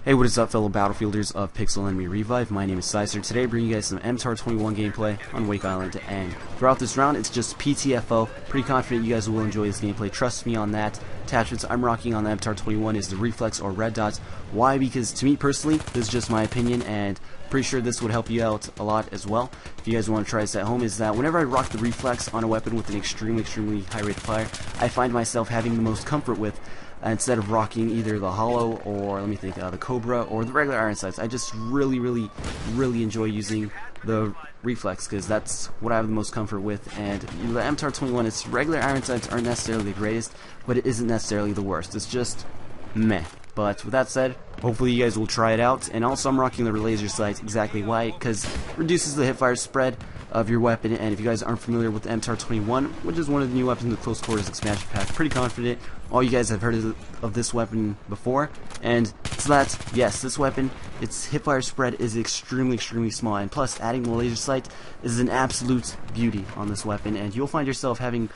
Hey, what is up, fellow Battlefielders of Pixel Enemy Revive? My name is Xicer. Today, bringing you guys some MTAR-21 gameplay on Wake Island, and throughout this round, it's just PTFO. Pretty confident you guys will enjoy this gameplay. Trust me on that. Attachments I'm rocking on the MTAR-21 is the Reflex or Red Dot. Why? Because to me personally, this is just my opinion, and pretty sure this would help you out a lot as well. If you guys want to try this at home, is that whenever I rock the Reflex on a weapon with an extremely high rate of fire, I find myself having the most comfort with. Instead of rocking either the Hollow or, let me think, the Cobra or the regular Iron Sights. I just really enjoy using the Reflex because that's what I have the most comfort with. And the MTAR-21, its regular Iron Sights aren't necessarily the greatest, but it isn't necessarily the worst. It's just meh. But with that said, hopefully you guys will try it out. And also I'm rocking the laser sights. Exactly why? Because it reduces the hipfire spread of your weapon. And if you guys aren't familiar with the MTAR-21, which is one of the new weapons in the Close Quarters expansion pack, pretty confident all you guys have heard of this weapon before. And so that, yes, this weapon, its hipfire spread is extremely small. And plus, adding the laser sight is an absolute beauty on this weapon. And you'll find yourself having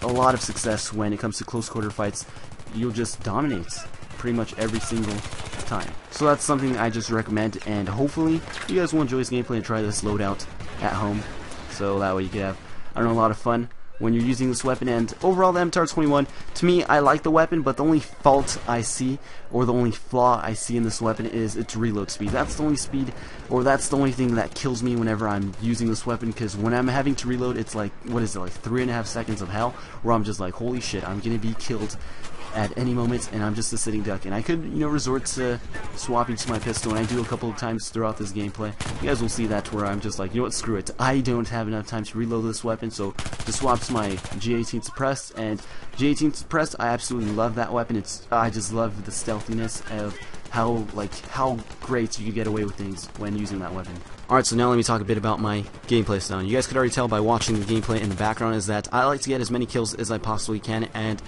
a lot of success when it comes to close quarter fights. You'll just dominate pretty much every single time. So that's something I just recommend, and hopefully you guys will enjoy this gameplay and try this loadout at home, so that way you can have, I don't know, a lot of fun when you're using this weapon. And overall, the MTAR-21, to me, I like the weapon, but the only fault I see, or the only flaw I see in this weapon, is its reload speed. That's the only speed, or that's the only thing that kills me whenever I'm using this weapon, because when I'm having to reload, it's like, what is it, like 3.5 seconds of hell, where I'm just like, holy shit, I'm gonna be killed at any moment, and I'm just a sitting duck. And I could, you know, resort to swapping to my pistol, and I do a couple of times throughout this gameplay. You guys will see that where I'm just like, you know what, screw it. I don't have enough time to reload this weapon, so just swap to my G18 suppressed. And G18 suppressed, I absolutely love that weapon. I just love the stealthiness of how great you can get away with things when using that weapon. Alright, so now let me talk a bit about my gameplay style. You guys could already tell by watching the gameplay in the background is that I like to get as many kills as I possibly can, and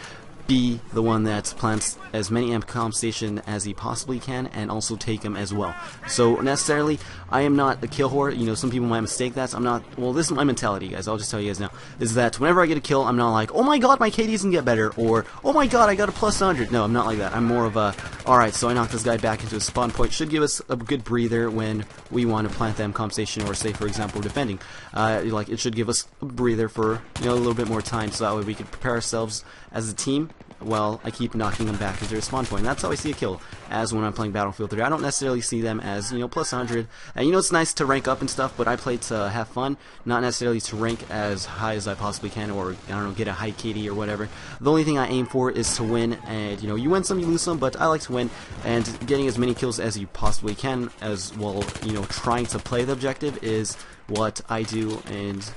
be the one that plants as many amp comp station as he possibly can, and also take them as well. So necessarily, I am not a kill whore. You know, some people might mistake that. I'm not. Well, this is my mentality, guys. I'll just tell you guys now. Is that whenever I get a kill, I'm not like, oh my god, my KD doesn't get better, or oh my god, I got a plus 100. No, I'm not like that. I'm more of a, alright, so I knocked this guy back into his spawn point. Should give us a good breather when we want to plant the amp comp station, or say, for example, we're defending. Like, it should give us a breather for, you know, a little bit more time, so that way we can prepare ourselves as a team. Well, I keep knocking them back into their spawn point. And that's how I see a kill, as when I'm playing Battlefield 3. I don't necessarily see them as, you know, plus 100. And you know, it's nice to rank up and stuff, but I play to have fun, not necessarily to rank as high as I possibly can, or, I don't know, get a high KD or whatever. The only thing I aim for is to win, and, you know, you win some, you lose some, but I like to win, and getting as many kills as you possibly can, as well, you know, trying to play the objective is what I do, and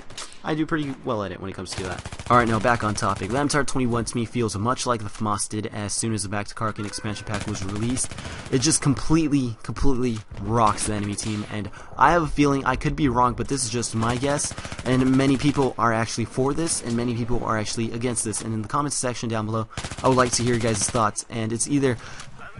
I do pretty well at it when it comes to that. Alright, now back on topic. The MTAR-21 to me feels much like the FAMAS did as soon as the Back to Karkin expansion pack was released. It just completely rocks the enemy team, and I have a feeling, I could be wrong, but this is just my guess, and many people are actually for this, and many people are actually against this. And in the comments section down below, I would like to hear your guys' thoughts, and it's either,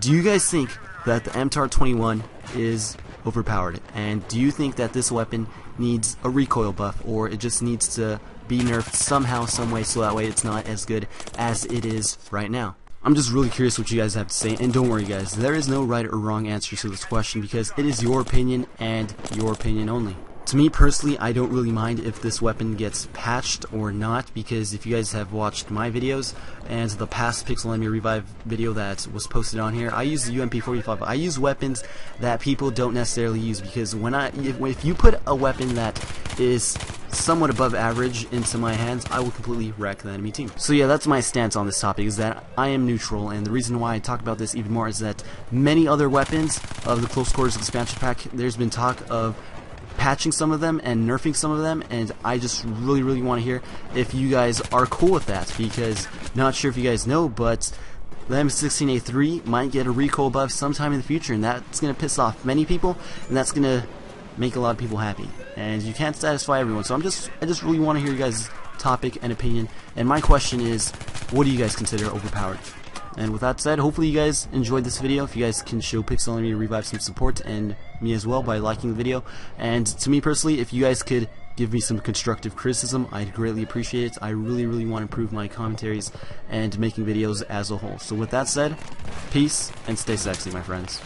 do you guys think that the MTAR-21 is overpowered, and do you think that this weapon needs a recoil buff, or it just needs to be nerfed somehow, some way, so that way it's not as good as it is right now? I'm just really curious what you guys have to say, and don't worry guys, there is no right or wrong answer to this question, because it is your opinion and your opinion only. To me personally, I don't really mind if this weapon gets patched or not, because if you guys have watched my videos and the past Pixel Enemy Revive video that was posted on here, I use the UMP-45. I use weapons that people don't necessarily use, because if you put a weapon that is somewhat above average into my hands, I will completely wreck the enemy team. So yeah, that's my stance on this topic, is that I am neutral, and the reason why I talk about this even more is that many other weapons of the Close Quarters expansion pack, there's been talk of patching some of them and nerfing some of them, and I just really want to hear if you guys are cool with that, because not sure if you guys know, but the M16A3 might get a recoil buff sometime in the future, and that's going to piss off many people, and that's going to make a lot of people happy, and you can't satisfy everyone. So I just really want to hear you guys' topic and opinion, and my question is, what do you guys consider overpowered? And with that said, hopefully you guys enjoyed this video. If you guys can show Pixel Enemy Revive some support, and me as well, by liking the video. And to me personally, if you guys could give me some constructive criticism, I'd greatly appreciate it. I really want to improve my commentaries and making videos as a whole. So with that said, peace and stay sexy, my friends.